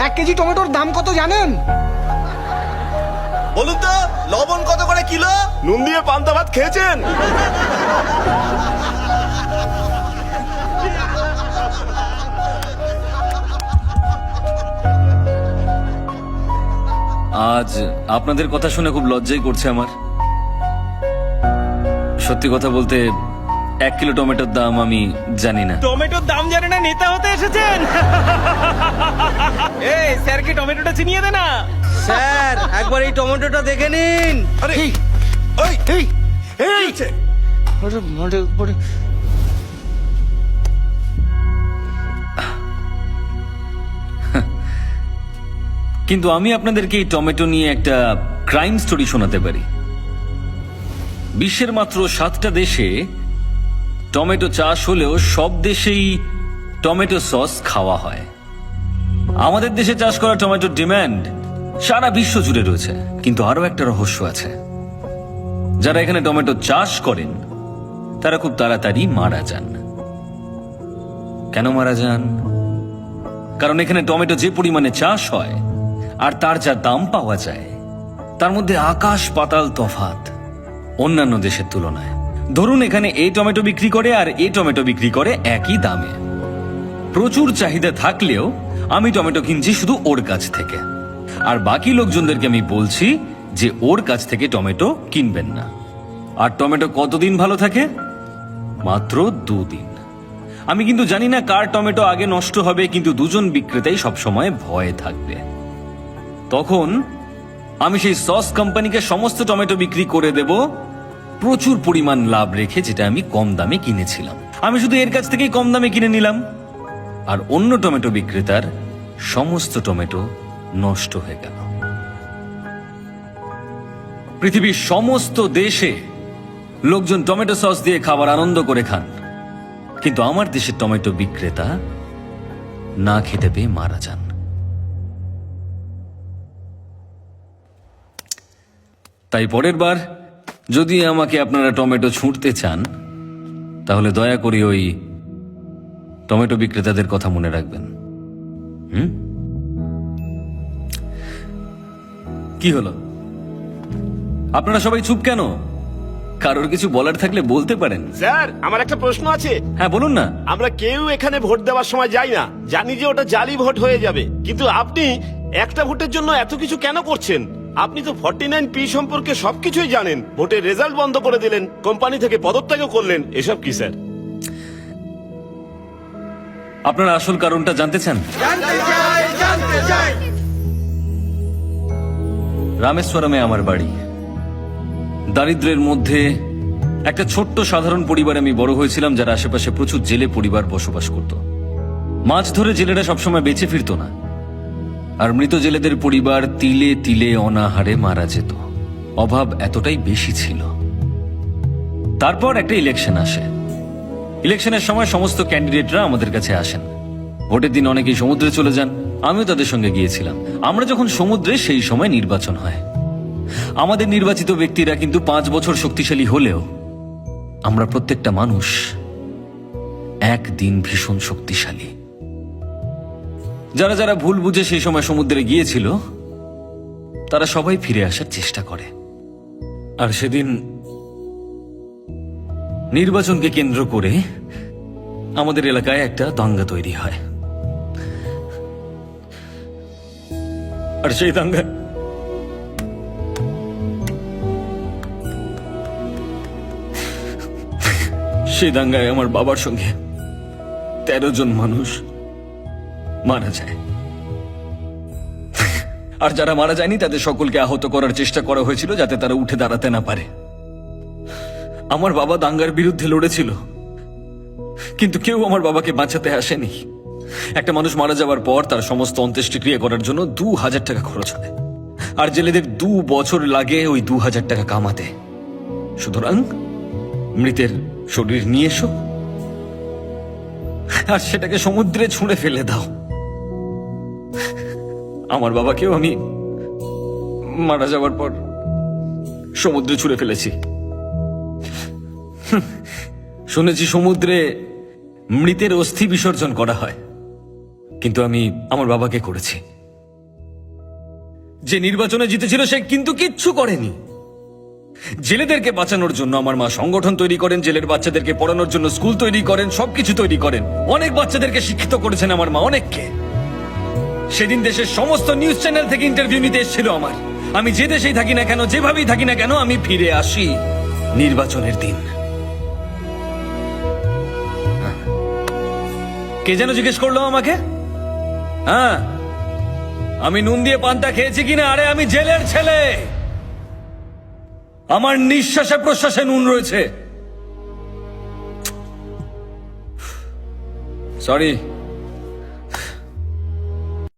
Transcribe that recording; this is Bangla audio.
1 কেজি টমেটোর দাম কত জানেন? বলুন তো, লবণ কত করে কিলো? নুন দিয়ে পান্তা ভাত খেয়েছেন? আজ আপনাদের কথা শুনে খুব লজ্জাই করছে আমার। সত্যি কথা বলতে 1 কিলো টমেটোর দাম আমি জানি না। টমেটোর দাম জানে না, নেতা হতে এসেছেন? এই স্যার কি টমেটোটা চিনিয়ে দে না। স্যার, একবার এই টমেটোটা দেখে নিন। আরে এই, ওই এই, কি হয়েছে? কিন্তু আমি আপনাদেরকে এই টমেটো নিয়ে একটা ক্রাইম স্টোরি শোনাতে পারি। বিশ্বের মাত্র 7টা দেশে টমেটো চাষ হলেও সব দেশেই টমেটো সস খাওয়া হয়। আমাদের দেশে চাষ করা টমেটোর ডিমান্ড সারা বিশ্ব জুড়ে রয়েছে। কিন্তু আরো একটা রহস্য আছে, যারা এখানে টমেটো চাষ করেন তারা খুব তাড়াতাড়ি মারা যান। কেন মারা যান? কারণ এখানে টমেটো যে পরিমাণে চাষ হয় আর তার যা দাম পাওয়া যায়, তার মধ্যে আকাশ পাতাল তফাৎ অন্যান্য দেশের তুলনায়। ধরুন এখানে এই টমেটো বিক্রি করে আর এই টমেটো বিক্রি করে একই দামে। প্রচুর চাহিদা থাকলেও আমি টমেটো কিনছি শুধু ওর কাছ থেকে, আর বাকি লোকজনদেরকে আমি বলছি যে ওর কাছ থেকে টমেটো কিনবেন না। আর টমেটো কতদিন ভালো থাকে? মাত্র 2 দিন। আমি কিন্তু জানি না কার টমেটো আগে নষ্ট হবে, কিন্তু দুজন বিক্রেতাই সবসময় ভয়ে থাকবে। তখন আমি সেই সস কোম্পানিকে সমস্ত টমেটো বিক্রি করে দেব প্রচুর পরিমাণ লাভ রেখে, যেটা আমি কম দামে কিনেছিলাম। আমি শুধু এর কাছ থেকেই কম দামে কিনে নিলাম, আর অন্য টমেটো বিক্রেতার সমস্ত টমেটো নষ্ট হয়ে গেল। পৃথিবীর সমস্ত দেশে লোকজন টমেটো সস দিয়ে খাবার আনন্দ করে খান, কিন্তু আমার দেশের টমেটো বিক্রেতা না খেতে পেয়ে মারা যান। তাই পরের বার যদি আমাকে আপনারা টমেটো ছুঁড়তে চান, তাহলে দয়া করে ওই টমেটো বিক্রেতাদের কথা মনে রাখবেন। কি হলো? আপনারা সবাই চুপ কেন? কারোর কিছু বলার থাকলে বলতে পারেন। স্যার, আমার একটা প্রশ্ন আছে। হ্যাঁ বলুন না। আমরা কেউ এখানে ভোট দেওয়ার সময় যাই না, জানি যে ওটা জালি ভোট হয়ে যাবে, কিন্তু আপনি একটা ভোটের জন্য এত কিছু কেন করছেন? আপনি তো 49P সম্পর্কে সবকিছুই জানেন। ভোটের রেজাল্ট বন্ধ করে দিলেন, কোম্পানি থেকে পদত্যাগও করলেন। এসব কি স্যার? আপনারা আসল কারণটা জানতে চান? রামেশ্বরমে আমার বাড়ি। দারিদ্র্যের মধ্যে একটা ছোট্ট সাধারণ পরিবারে আমি বড় হয়েছিলাম, যার আশেপাশে প্রচুর জেলে পরিবার বসবাস করত। মাছ ধরে জেলেরা সবসময় বেঁচে ফিরত না, আর মৃত জেলেদের পরিবার তিলে তিলে অনাহারে মারা যেত। অভাব এতটাই বেশি ছিল। তারপর একটা ইলেকশন আসে। ইলেকশনের সময় সমস্ত ক্যান্ডিডেটরা আমাদের কাছে আসেন। ভোটের দিন অনেকেই সমুদ্রে চলে যান, আমিও তাদের সঙ্গে গিয়েছিলাম। আমরা যখন সমুদ্রে, সেই সময় নির্বাচন হয়। আমাদের নির্বাচিত ব্যক্তিরা কিন্তু 5 বছর শক্তিশালী হলেও আমরা প্রত্যেকটা মানুষ একদিন ভীষণ শক্তিশালী। যারা যারা ভুল বুঝে সেই সময় সমুদ্রে গিয়েছিল, তারা সবাই ফিরে আসার চেষ্টা করে। আর সেদিন নির্বাচনকে কেন্দ্র করে আমাদের এলাকায় একটা দাঙ্গা তৈরি হয়। আর সেই দাঙ্গায় আমার বাবার সঙ্গে 13 জন মানুষ মারা যায়। আর যারা মারা যায়নি তাদের সকলকে আহত করার চেষ্টা করা হয়েছিল, যাতে তারা উঠে দাঁড়াতে না পারে। আমার বাবা দাঙ্গার বিরুদ্ধে লড়েছিল, কিন্তু কেউ আমার বাবাকে বাঁচাতে আসেনি। একটা মানুষ মারা যাওয়ার পর তার সমস্ত অন্ত্যেষ্টিক্রিয়া করার জন্য 2000 টাকা খরচ হয়, আর জেলেদের 2 বছর লাগে ওই 2000 টাকা কামাতে। সুতরাং মৃতের শরীর নিয়ে এসো আর সেটাকে সমুদ্রে ছুঁড়ে ফেলে দাও। আমার বাবাকেও আমি মারা যাওয়ার পর সমুদ্রে ছুঁড়ে ফেলেছি। শুনেছি সমুদ্রে মৃতের অস্থি বিসর্জন করা হয়, কিন্তু আমি আমার বাবাকে করেছি। যে নির্বাচনে জিতেছিল সে কিন্তু কিচ্ছু করেনি। জেলেদেরকে বাঁচানোর জন্য আমার মা সংগঠন তৈরি করেন, জেলের বাচ্চাদেরকে পড়ানোর জন্য স্কুল তৈরি করেন, সবকিছু তৈরি করেন। অনেক বাচ্চাদেরকে শিক্ষিত করেছেন আমার মা, অনেককে। সেদিন দেশের সমস্ত নিউজ চ্যানেল থেকে ইন্টারভিউ নিতে এসেছিল আমার। আমি যে দেশেই থাকি না কেন, যেভাবেই থাকি না কেন, আমি ফিরে আসি নির্বাচনের দিন। কে যেন জিজ্ঞেস করলো আমাকে, হ্যাঁ আমি নুন দিয়ে পান্তা খেয়েছি কিনা? আরে আমি জেলের ছেলে, আমার নিঃশ্বাসে প্রশ্বাসে নুন রয়েছে। সরি।